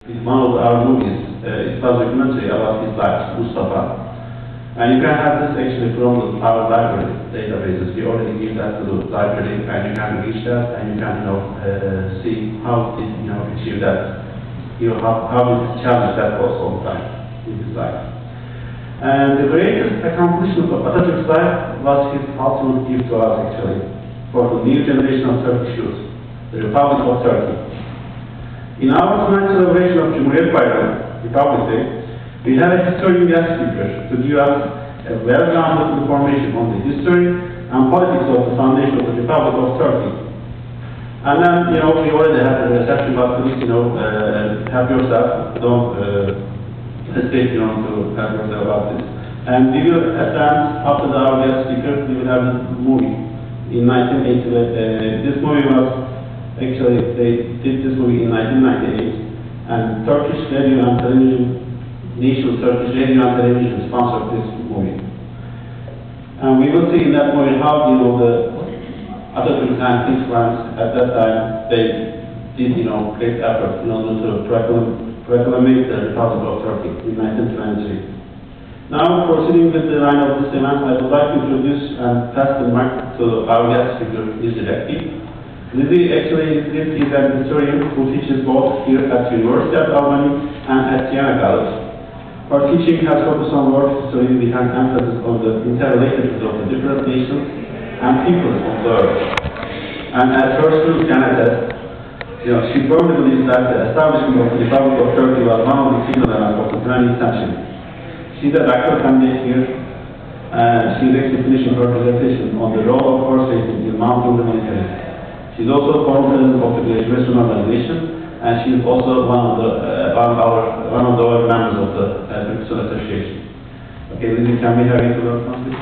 One of our movies, it was a documentary about his life, Mustafa. And you can have this actually from our library databases. We already give that to the library, and you can reach that, and you can see how it achieve that, how this challenge that was all the time in his life. And the greatest accomplishment of Atatürk's life was his ultimate gift to us actually, for the new generation of Turkish youth, the Republic of Turkey. In our tonight's celebration of Cumhuriyet Bayramı, Republic Day, we have a historian guest speaker to give us a well-rounded information on the history and politics of the foundation of the Republic of Turkey. And then, we already had a reception, but please, help yourself. Don't hesitate, to help yourself about this. And we will advance after our guest speaker. We will have the movie in 1980. This movie was actually, they did this movie in 1998, and Turkish radio and television, national Turkish radio and television sponsored this movie. And we will see in that movie how, the Atatürk and his friends at that time, they did, great effort in order to proclaim the Republic of Turkey in 1923. Now, proceeding with the line of this event, I would like to introduce and pass the mic to our guest speaker, Redkey. Lizzie actually is an historian who teaches both here at the University of Albany and at SUNY College. Her teaching has focused on world history with an emphasis on the interrelatedness of the different nations and peoples of the earth. And as her student can attest, she firmly believes that the establishment of the Republic of Turkey was one of the signal elements of the 20th century. She's a doctoral candidate here, and she's actually finishing her dissertation on the role of horse racing in mounting the military. She's also former president of the graduation organization, and she's also one of the members of the Turkish Association. Okay, Lizzie, can we have you to work on this?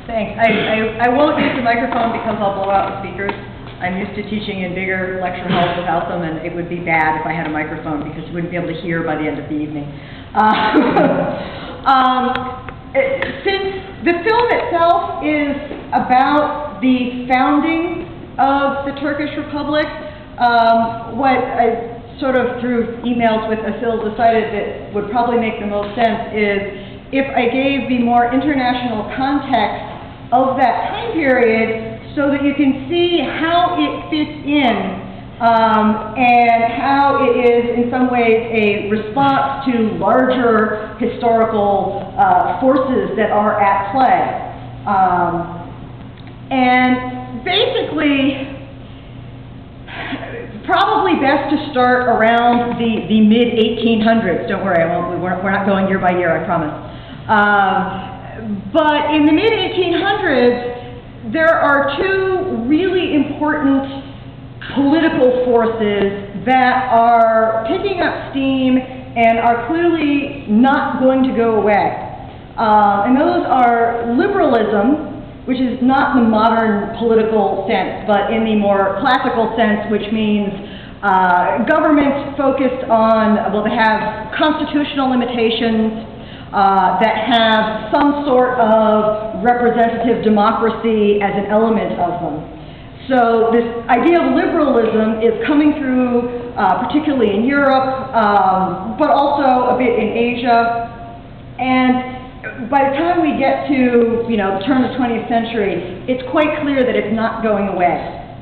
Thanks. I won't use the microphone because I'll blow out the speakers. I'm used to teaching in bigger lecture halls without them, and it would be bad if I had a microphone because you wouldn't be able to hear by the end of the evening. Since the film itself is about the founding of the Turkish Republic, what I sort of through emails with Asil decided that would probably make the most sense is if I gave the more international context of that time period so that you can see how it fits in and how it is in some ways a response to larger historical forces that are at play. And basically, probably best to start around the mid-1800s. Don't worry, we're not going year by year, I promise. But in the mid-1800s, there are two really important political forces that are picking up steam and are clearly not going to go away. And those are liberalism, which is not in the modern political sense, but in the more classical sense, which means governments focused on, well, they have constitutional limitations that have some sort of representative democracy as an element of them. So this idea of liberalism is coming through particularly in Europe, but also a bit in Asia. And by the time we get to, the turn of the 20th century, it's quite clear that it's not going away,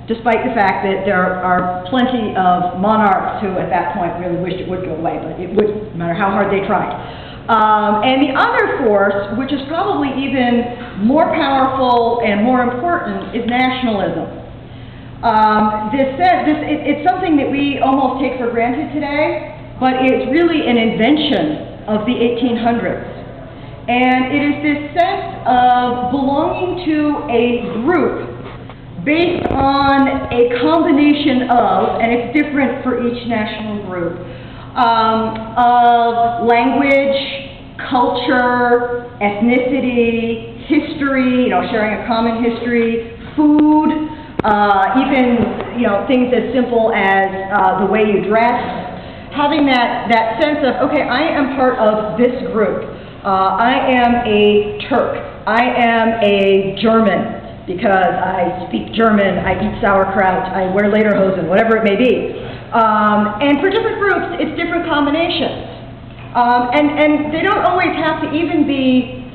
despite the fact that there are plenty of monarchs who at that point really wished it would go away, but it wouldn't, no matter how hard they tried. And the other force, which is probably even more powerful and more important, is nationalism. It's something that we almost take for granted today, but it's really an invention of the 1800s. And it is this sense of belonging to a group based on a combination of, and it's different for each national group, of language, culture, ethnicity, history, sharing a common history, food, even, things as simple as the way you dress. Having that sense of, okay, I am part of this group. I am a Turk. I am a German. because I speak German, I eat sauerkraut, I wear lederhosen, whatever it may be. And for different groups, it's different combinations. And they don't always have to even be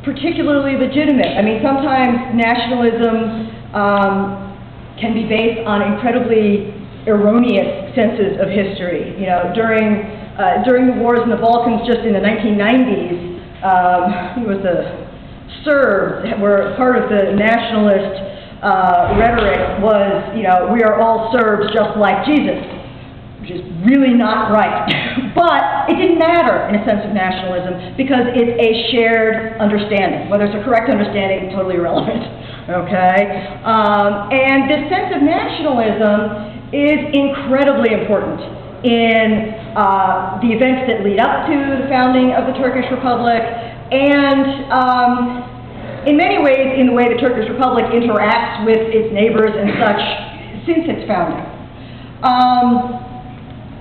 particularly legitimate. I mean, sometimes nationalism can be based on incredibly erroneous senses of history. You know, during the wars in the Balkans, just in the 1990s, it was the Serbs were part of the nationalist rhetoric was, you know, we are all Serbs just like Jesus, which is really not right. But it didn't matter in a sense of nationalism because it's a shared understanding. Whether it's a correct understanding is totally irrelevant. Okay? And this sense of nationalism is incredibly important in the events that lead up to the founding of the Turkish Republic, and in many ways in the way the Turkish Republic interacts with its neighbors and such since its founding.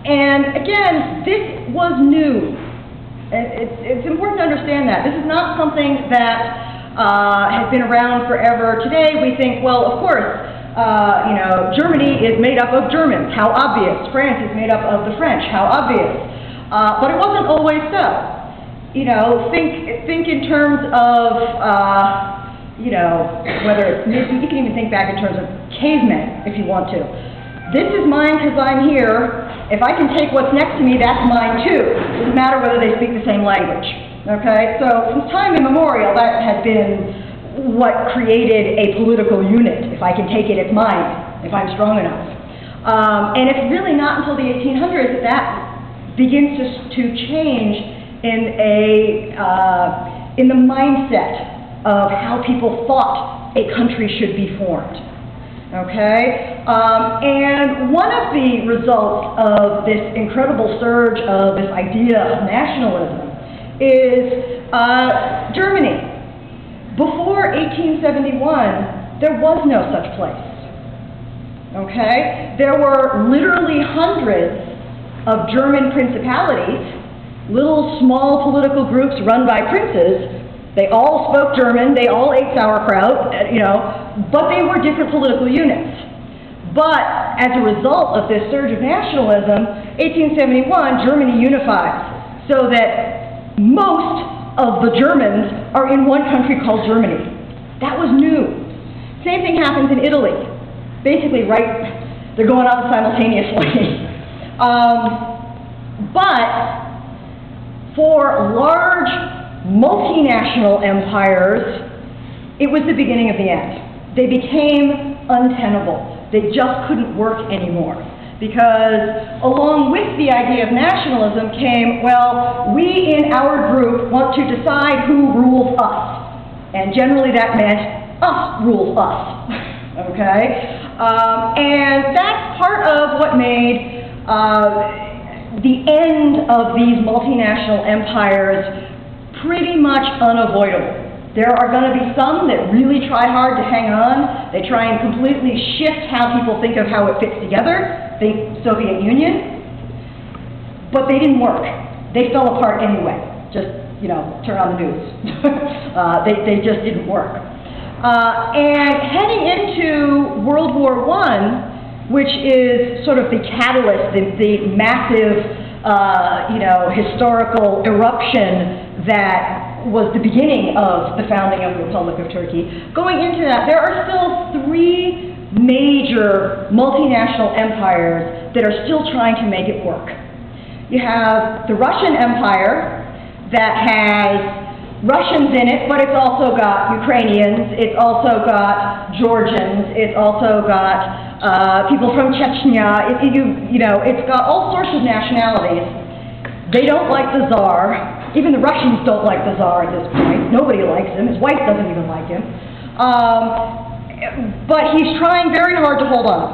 And again, this was new. It's important to understand that. This is not something that has been around forever. Today we think, well, of course, you know, Germany is made up of Germans. How obvious. France is made up of the French. How obvious. But it wasn't always so. You know, think in terms of, you know, whether it's, you can even think back in terms of cavemen if you want to. This is mine because I'm here. If I can take what's next to me, that's mine too. It doesn't matter whether they speak the same language. Okay? So from time immemorial, that has been what created a political unit. If I can take it, it's mine, if I'm strong enough. And it's really not until the 1800s that that begins to change in the mindset of how people thought a country should be formed. Okay? And one of the results of this incredible surge of this idea of nationalism is Germany. Before 1871, there was no such place. Okay? There were literally hundreds of German principalities, little small political groups run by princes. They all spoke German, they all ate sauerkraut, you know, but they were different political units. But as a result of this surge of nationalism, 1871, Germany unifies so that most of the Germans are in one country called Germany. That was new. Same thing happens in Italy. Basically, right, they're going on simultaneously. But for large multinational empires, it was the beginning of the end. They became untenable. They just couldn't work anymore. Because along with the idea of nationalism came, well, we in our group want to decide who rules us. And generally that meant us rules us. Okay? And that's part of what made the end of these multinational empires pretty much unavoidable. There are going to be some that really try hard to hang on. They try and completely shift how people think of how it fits together. Think Soviet Union. But they didn't work. They fell apart anyway. Just, you know, turn on the news. They just didn't work. And heading into World War I, which is sort of the catalyst, the massive, you know, historical eruption that was the beginning of the founding of the Republic of Turkey. Going into that, there are still three major multinational empires that are still trying to make it work. You have the Russian Empire that has Russians in it, but it's also got Ukrainians, it's also got Georgians, it's also got people from Chechnya, you know, it's got all sorts of nationalities. They don't like the Tsar. Even the Russians don't like the Tsar at this point. Nobody likes him. His wife doesn't even like him. But he's trying very hard to hold on.